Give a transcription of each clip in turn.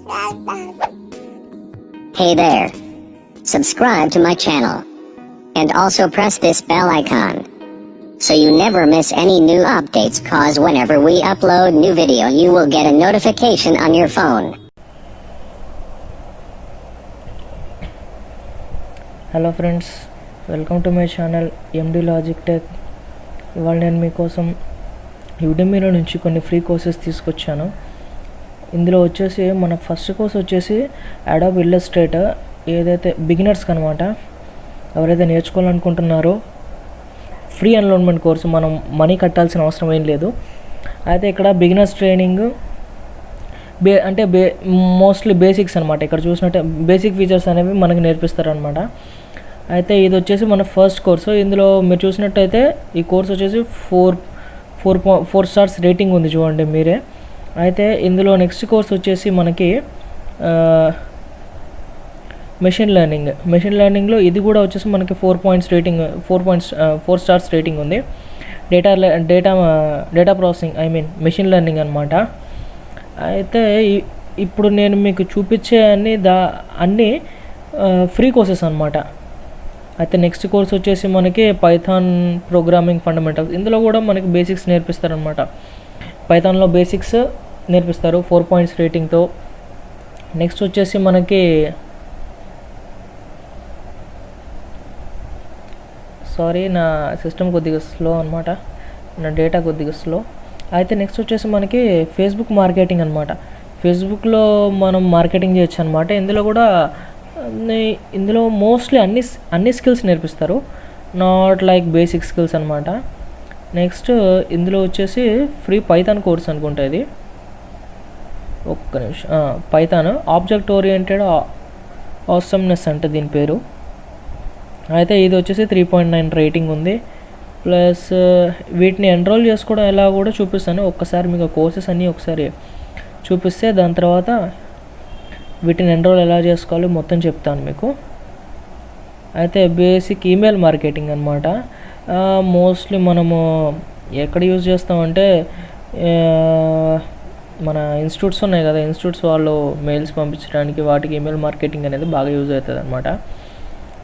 Hey there. Subscribe to my channel. And also press this bell icon. So you never miss any new updates, cause whenever we upload new video you will get a notification on your phone. Hello friends, welcome to my channel MD logic tech. ఇవాళ నేను మీకోసం యుడెమీలో నుంచి కొన్ని free courses తీసుకొచ్చాను. ఇందులో వచ్చేసి మన first course వచ్చేసి అడాబ్ ఇల్లస్ట్రేటర్, ఏదైతే బిగినర్స్కి అనమాట, ఎవరైతే నేర్చుకోవాలనుకుంటున్నారో ఫ్రీ ఎన్రోల్మెంట్ కోర్సు, మనం మనీ కట్టాల్సిన అవసరం ఏం లేదు. అయితే ఇక్కడ బిగినర్స్ ట్రైనింగ్ మోస్ట్లీ బేసిక్స్ అనమాట. ఇక్కడ చూసినట్టే బేసిక్ ఫీచర్స్ అనేవి మనకి నేర్పిస్తారనమాట. అయితే ఇది వచ్చేసి మన ఫస్ట్ కోర్సు. ఇందులో మీరు చూసినట్టయితే ఈ కోర్స్ వచ్చేసి 4 స్టార్స్ రేటింగ్ ఉంది, చూడండి మీరే. అయితే ఇందులో నెక్స్ట్ కోర్స్ వచ్చేసి మనకి మెషిన్ లెర్నింగ్లో ఇది కూడా వచ్చేసి మనకి 4 స్టార్స్ రేటింగ్ ఉంది. డేటా ప్రాసెసింగ్, మెషిన్ లెర్నింగ్ అనమాట. అయితే ఇప్పుడు నేను మీకు చూపించే అన్నీ ఫ్రీ కోర్సెస్ అనమాట. అయితే నెక్స్ట్ కోర్స్ వచ్చేసి మనకి పైథాన్ ప్రోగ్రామింగ్ ఫండమెంటల్స్. ఇందులో కూడా మనకి బేసిక్స్ నేర్పిస్తారనమాట. పైథాన్లో బేసిక్స్ నేర్పిస్తారు 4 పాయింట్స్ రేటింగ్తో. నెక్స్ట్ వచ్చేసి మనకి నా సిస్టమ్ కొద్దిగా స్లో అనమాట, నా డేటా కొద్దిగా స్లో. అయితే నెక్స్ట్ వచ్చేసి మనకి ఫేస్బుక్ మార్కెటింగ్ అనమాట. ఫేస్బుక్లో మనం మార్కెటింగ్ చేయొచ్చు అనమాట. ఇందులో మోస్ట్లీ అన్ని స్కిల్స్ నేర్పిస్తారు, నాట్ లైక్ బేసిక్ స్కిల్స్ అనమాట. నెక్స్ట్ ఇందులో వచ్చేసి ఫ్రీ పైథాన్ కోర్స్ అనుకుంటా ఇది. ఒక్క నిమిషం, పైథాన్ ఆబ్జెక్ట్ ఓరియంటెడ్ ఆసమ్నెస్ అంటే దీని పేరు. అయితే ఇది వచ్చేసి 3.9 రేటింగ్ ఉంది. ప్లస్ వీటిని ఎన్రోల్ చేసుకోవడం ఎలా కూడా చూపిస్తాను. ఒక్కసారి మీకు కోర్సెస్ అన్నీ ఒకసారి చూపిస్తే దాని తర్వాత వీటిని ఎన్రోల్ ఎలా చేసుకోవాలి మొత్తం చెప్తాను మీకు. అయితే బేసిక్ ఈమెయిల్ మార్కెటింగ్ అనమాట. మోస్ట్లీ మనము ఎక్కడ యూజ్ చేస్తామంటే మన ఇన్స్టిట్యూట్స్ ఉన్నాయి కదా, ఇన్స్టిట్యూట్స్ వాళ్ళు మెయిల్స్ పంపించడానికి వాటికి ఈమెయిల్ మార్కెటింగ్ అనేది బాగా యూజ్ అవుతుంది అనమాట.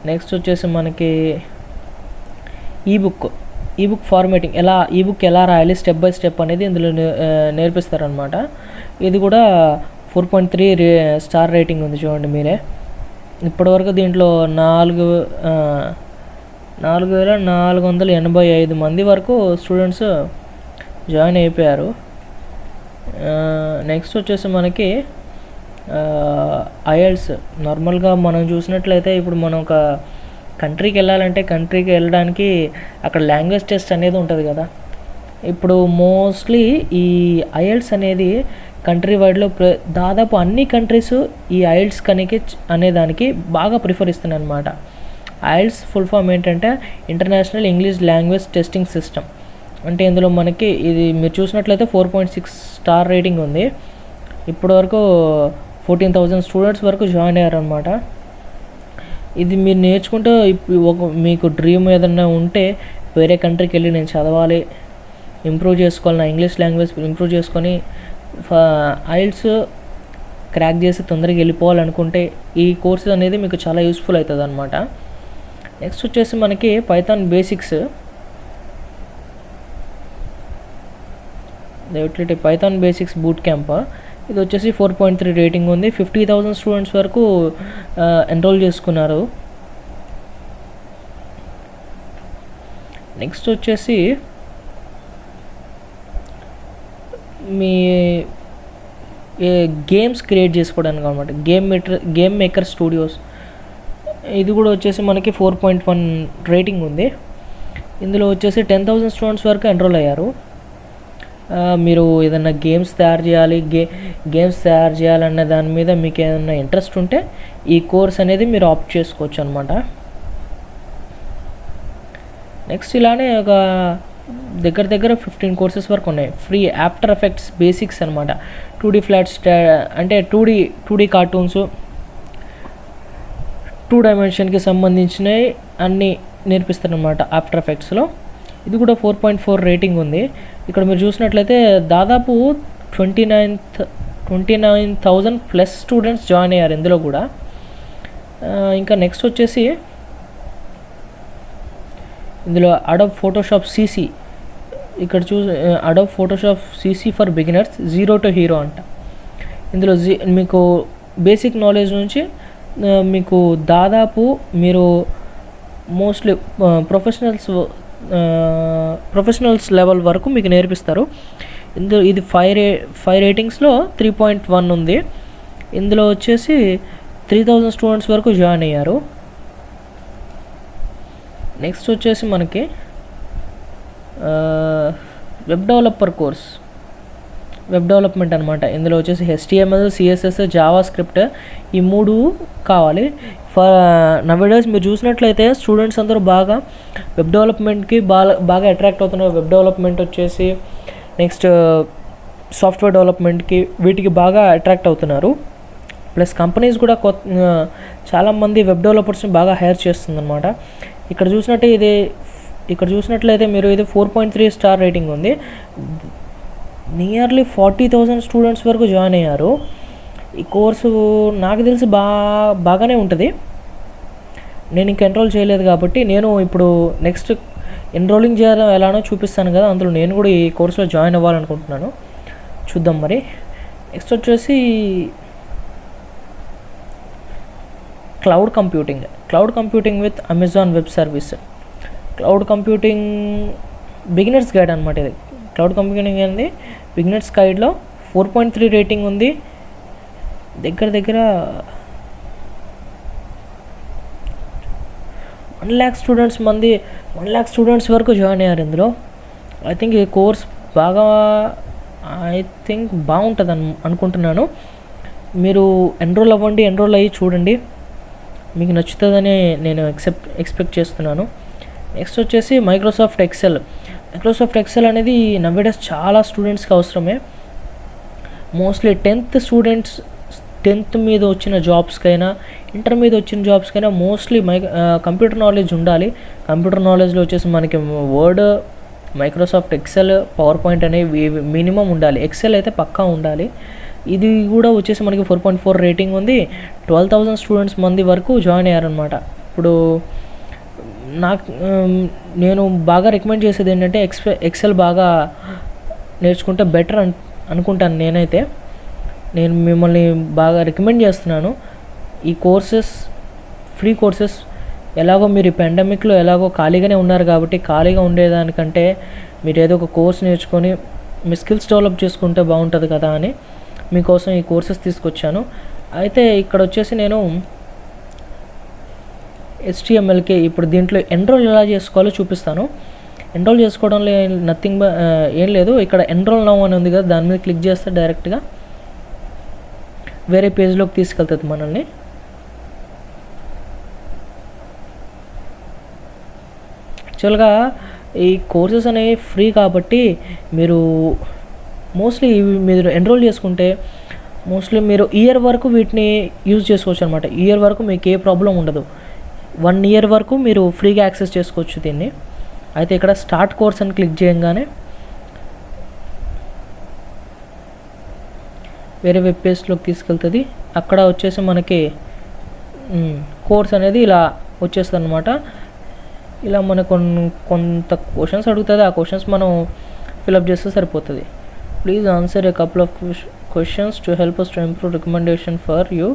నెక్స్ట్ వచ్చేసి మనకి ఈబుక్ ఫార్మేటింగ్, ఈబుక్ ఎలా రాయాలి స్టెప్ బై స్టెప్ అనేది ఇందులో నేర్పిస్తారనమాట. ఇది కూడా 4.3 స్టార్ రేటింగ్ ఉంది, చూడండి మీరే. ఇప్పటివరకు దీంట్లో 4,485 మంది వరకు స్టూడెంట్స్ జాయిన్ అయిపోయారు. నెక్స్ట్ వచ్చేసి మనకి ఐఎల్స్. నార్మల్గా మనం చూసినట్లయితే ఇప్పుడు మనం ఒక కంట్రీకి వెళ్ళడానికి అక్కడ లాంగ్వేజ్ టెస్ట్ అనేది ఉంటుంది కదా. ఇప్పుడు మోస్ట్లీ ఈ ఐఎల్స్ అనేది కంట్రీ వైడ్లో దాదాపు అన్ని కంట్రీస్ ఈ ఐఎల్స్ అనేదానికి బాగా ప్రిఫర్ ఇస్తున్నాయి అనమాట. ఐఎల్స్ ఫుల్ ఫామ్ ఏంటంటే international English language testing system. అంటే ఇందులో మనకి ఇది మీరు చూసినట్లయితే 4.6 స్టార్ రేటింగ్ ఉంది. ఇప్పటివరకు 14,000 స్టూడెంట్స్ వరకు జాయిన్ అయ్యారనమాట. ఇది మీరు నేర్చుకుంటే మీకు డ్రీమ్ ఏదన్నా ఉంటే వేరే కంట్రీకి వెళ్ళి నేను చదవాలి, ఇంప్రూవ్ చేసుకోవాలి, నా ఇంగ్లీష్ లాంగ్వేజ్ ఇంప్రూవ్ చేసుకొని ఐఎల్స్ క్రాక్ చేసి తొందరగా వెళ్ళిపోవాలనుకుంటే ఈ కోర్స్ అనేది మీకు చాలా యూస్ఫుల్ అవుతుంది అనమాట. నెక్స్ట్ వచ్చేసి మనకి Python basics, Python basics boot camp. ఇది వచ్చేసి 4.3 రేటింగ్ ఉంది. 50,000 స్టూడెంట్స్ వరకు ఎన్రోల్ చేసుకున్నారు. నెక్స్ట్ వచ్చేసి మీ గేమ్స్ క్రియేట్ చేసుకోవడానికి అనమాట, గేమ్ మేకర్ స్టూడియోస్. ఇది కూడా వచ్చేసి మనకి 4.1 రేటింగ్ ఉంది. ఇందులో వచ్చేసి 10,000 స్టూడెంట్స్ వరకు ఎన్రోల్ అయ్యారు. మీరు ఏదన్నా గేమ్స్ తయారు చేయాలన్న దాని మీద మీకు ఏదైనా ఇంట్రెస్ట్ ఉంటే ఈ కోర్స్ అనేది మీరు ఆప్ట్ చేసుకోవచ్చు అనమాట. నెక్స్ట్ ఇలానే ఒక దగ్గర 15 కోర్సెస్ వరకు ఉన్నాయి. ఫ్రీ ఆఫ్టర్ ఎఫెక్ట్స్ బేసిక్స్ అనమాట. 2D ఫ్లాట్స్ అంటే 2D కార్టూన్స్, 2 డైమెన్షన్కి సంబంధించినవి అన్నీ నేర్పిస్తారనమాట ఆఫ్టర్ ఎఫెక్ట్స్లో. ఇది కూడా 4.4 రేటింగ్ ఉంది. ఇక్కడ మీరు చూసినట్లయితే దాదాపు 29,000+ స్టూడెంట్స్ జాయిన్ అయ్యారు ఇందులో కూడా. ఇంకా నెక్స్ట్ వచ్చేసి ఇందులో అడోబ్ ఫోటోషాప్ CC, ఇక్కడ Adobe Photoshop CC for beginners 0 to hero అంట. ఇందులో మీకు బేసిక్ నాలెడ్జ్ నుంచి మీకు దాదాపు మీరు మోస్ట్లీ ప్రొఫెషనల్స్ లెవెల్ వరకు మీకు నేర్పిస్తారు. ఇందులో ఇది 5 రేటింగ్స్లో 3.1 ఉంది. ఇందులో వచ్చేసి 3,000 స్టూడెంట్స్ వరకు జాయిన్ అయ్యారు. నెక్స్ట్ వచ్చేసి మనకి web developer course, web development అనమాట. ఇందులో వచ్చేసి HTML, CSS, జావా స్క్రిప్ట్ ఈ 3 కావాలి. నవేడేస్ మీరు చూసినట్లయితే స్టూడెంట్స్ అందరూ బాగా వెబ్ డెవలప్మెంట్కి బాగా అట్రాక్ట్ అవుతున్నారు. వెబ్ డెవలప్మెంట్ వచ్చేసి నెక్స్ట్ సాఫ్ట్వేర్ డెవలప్మెంట్కి వీటికి బాగా అట్రాక్ట్ అవుతున్నారు. ప్లస్ కంపెనీస్ కూడా చాలామంది వెబ్ డెవలపర్స్ని బాగా హైర్ చేస్తుందన్నమాట. ఇక్కడ చూసినట్లయితే మీరు ఇది 4.3 స్టార్ రేటింగ్ ఉంది. నియర్లీ 40,000 స్టూడెంట్స్ వరకు జాయిన్ అయ్యారు. ఈ కోర్సు నాకు తెలిసి బాగానే ఉంటుంది. నేను ఇంకా ఎన్రోల్ చేయలేదు కాబట్టి నేను ఇప్పుడు నెక్స్ట్ ఎన్రోలింగ్ చేయాలో ఎలానో చూపిస్తాను కదా, అందులో నేను కూడా ఈ కోర్సులో జాయిన్ అవ్వాలనుకుంటున్నాను. చూద్దాం మరి. నెక్స్ట్ వచ్చేసి cloud computing with Amazon web service. Cloud computing beginners guide అనమాట ఇది. క్లౌడ్ కంప్యూటింగ్ అనేది బిగినర్స్ గైడ్లో 4.3 రేటింగ్ ఉంది. దగ్గర 1 lakh స్టూడెంట్స్ వరకు జాయిన్ అయ్యారు ఇందులో. ఐ థింక్ ఈ కోర్స్ బాగుంటుంది అనుకుంటున్నాను. మీరు ఎన్రోల్ అయ్యి చూడండి, మీకు నచ్చుతుందని నేను ఎక్స్పెక్ట్ చేస్తున్నాను. నెక్స్ట్ వచ్చేసి మైక్రోసాఫ్ట్ ఎక్సెల్ అనేది నవేడేస్ చాలా స్టూడెంట్స్కి అవసరమే. మోస్ట్లీ 10th మీద వచ్చిన జాబ్స్కైనా, ఇంటర్ మీద వచ్చిన జాబ్స్కైనా మోస్ట్లీ కంప్యూటర్ నాలెడ్జ్ ఉండాలి. కంప్యూటర్ నాలెడ్జ్లో వచ్చేసి మనకి word, Microsoft Excel, power point అనేవి మినిమం ఉండాలి. ఎక్సెల్ అయితే పక్కా ఉండాలి. ఇది కూడా వచ్చేసి మనకి 4.4 రేటింగ్ ఉంది. 12,000 స్టూడెంట్స్ మంది వరకు జాయిన్ అయ్యారనమాట. ఇప్పుడు నేను బాగా రికమెండ్ చేసేది ఏంటంటే ఎక్సెల్ బాగా నేర్చుకుంటే బెటర్ అనుకుంటాను నేనైతే. నేను మిమ్మల్ని బాగా రికమెండ్ చేస్తున్నాను. ఈ ఫ్రీ కోర్సెస్ ఎలాగో మీరు ఈ పాండమిక్లో ఎలాగో ఖాళీగానే ఉన్నారు కాబట్టి ఖాళీగా ఉండేదానికంటే మీరు ఏదో ఒక కోర్స్ నేర్చుకొని మీ స్కిల్స్ డెవలప్ చేసుకుంటే బాగుంటుంది కదా అని మీకోసం ఈ కోర్సెస్ తీసుకొచ్చాను. అయితే ఇక్కడ వచ్చేసి నేను HTMLకి ఇప్పుడు దీంట్లో ఎన్రోల్ ఎలా చేసుకోవాలో చూపిస్తాను. ఎన్రోల్ చేసుకోవడంలో ఏం లేదు. ఇక్కడ ఎన్రోల్ నౌ అని ఉంది కదా, దాని మీద క్లిక్ చేస్తే డైరెక్ట్గా వేరే పేజ్లోకి తీసుకెళ్తుంది మనల్ని. యాక్చువల్గా ఈ కోర్సెస్ అనేవి ఫ్రీ కాబట్టి మీరు ఎన్రోల్ చేసుకుంటే మోస్ట్లీ మీరు ఇయర్ వరకు వీటిని యూజ్ చేసుకోవచ్చు అనమాట. ఇయర్ వరకు మీకు ఏ ప్రాబ్లం ఉండదు. 1 year వరకు మీరు ఫ్రీగా యాక్సెస్ చేసుకోవచ్చు దీన్ని. అయితే ఇక్కడ స్టార్ట్ కోర్స్ అని క్లిక్ చేయగానే వేరే వెబ్ పేజ్లోకి తీసుకెళ్తుంది. అక్కడ వచ్చేసి మనకి కోర్స్ అనేది ఇలా వచ్చేస్తుంది అనమాట. ఇలా మనకు కొంత క్వశ్చన్స్ అడుగుతుంది. ఆ క్వశ్చన్స్ మనం ఫిలప్ చేస్తే సరిపోతుంది. Please answer a couple of questions to help us to improve recommendation for you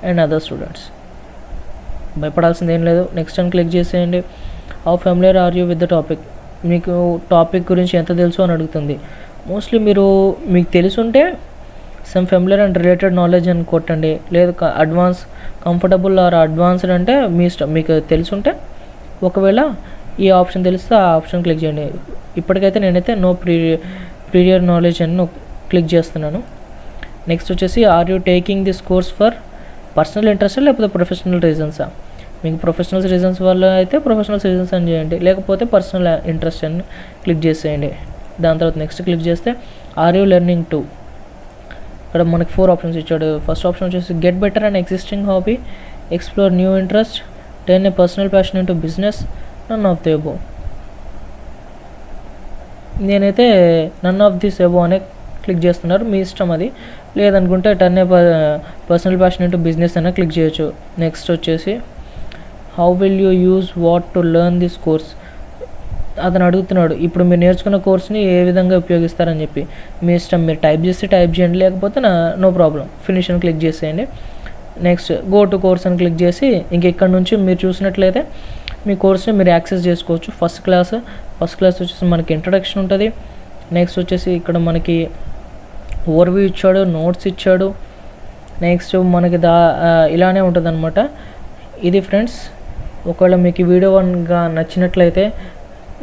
and other students. భయపడాల్సింది ఏం లేదు. నెక్స్ట్ అని క్లిక్ చేసేయండి. How familiar are you with the topic, మీకు టాపిక్ గురించి ఎంత తెలుసు అని అడుగుతుంది. మోస్ట్లీ మీకు తెలుసుంటే some familiar and related knowledge అని కొట్టండి. లేదు అడ్వాన్స్, కంఫర్టబుల్ ఆర్ అడ్వాన్స్డ్ అంటే మీ ఇష్టం. మీకు తెలుసుంటే ఒకవేళ ఈ ఆప్షన్ తెలిస్తే ఆ ఆప్షన్ క్లిక్ చేయండి. ఇప్పటికైతే నేనైతే నో ప్రీవియర్ నాలెడ్జ్ అని క్లిక్ చేస్తున్నాను. నెక్స్ట్ వచ్చేసి are you taking this course for personal interest లేకపోతే ప్రొఫెషనల్ రీజన్సా. మీకు ప్రొఫెషనల్ రీజన్స్ వల్ల అయితే ప్రొఫెషనల్ రీజన్స్ అని చేయండి, లేకపోతే పర్సనల్ ఇంట్రెస్ట్ అని క్లిక్ చేసేయండి. దాని తర్వాత నెక్స్ట్ క్లిక్ చేస్తే ఆర్ యూ లెర్నింగ్ టు, ఇక్కడ మనకి 4 ఆప్షన్స్ ఇచ్చాడు. ఫస్ట్ ఆప్షన్ వచ్చేసి get better and existing hobby, explore new interest, turn a personal passion into business, none of the above. నేనైతే నన్ ఆఫ్ దిస్ అబోవ్ అనే click చేస్తున్నారు, మీ ఇష్టం అది. లేదనుకుంటే turn a personal passion into business అయినా click చేయొచ్చు. నెక్స్ట్ వచ్చేసి how will you use what to learn this course. అతను అడుగుతున్నాడు ఇప్పుడు మీరు నేర్చుకున్న కోర్స్ని ఏ విధంగా ఉపయోగిస్తారని చెప్పి. మీ ఇష్టం, మీరు టైప్ చేస్తే టైప్ చేయండి, లేకపోతే నో ప్రాబ్లం ఫినిష్ అని క్లిక్ చేసేయండి. నెక్స్ట్ గో టు కోర్స్ అని క్లిక్ చేసి ఇంక ఇక్కడ నుంచి మీరు చూసినట్లయితే మీ కోర్స్ని మీరు యాక్సెస్ చేసుకోవచ్చు. ఫస్ట్ క్లాస్ వచ్చేసి మనకి ఇంట్రడక్షన్ ఉంటుంది. నెక్స్ట్ వచ్చేసి ఇక్కడ మనకి ఓవర్వ్యూ ఇచ్చాడు, నోట్స్ ఇచ్చాడు. నెక్స్ట్ మనకి ఇలానే ఉంటుంది అనమాట. ఇది ఫ్రెండ్స్, ఒకవేళ మీకు ఈ వీడియో కనుక నచ్చినట్లయితే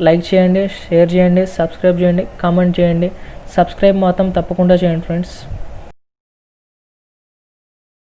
లైక్ చేయండి, షేర్ చేయండి, సబ్స్క్రైబ్ చేయండి, కామెంట్ చేయండి. సబ్స్క్రైబ్ మాత్రం తప్పకుండా చేయండి ఫ్రెండ్స్.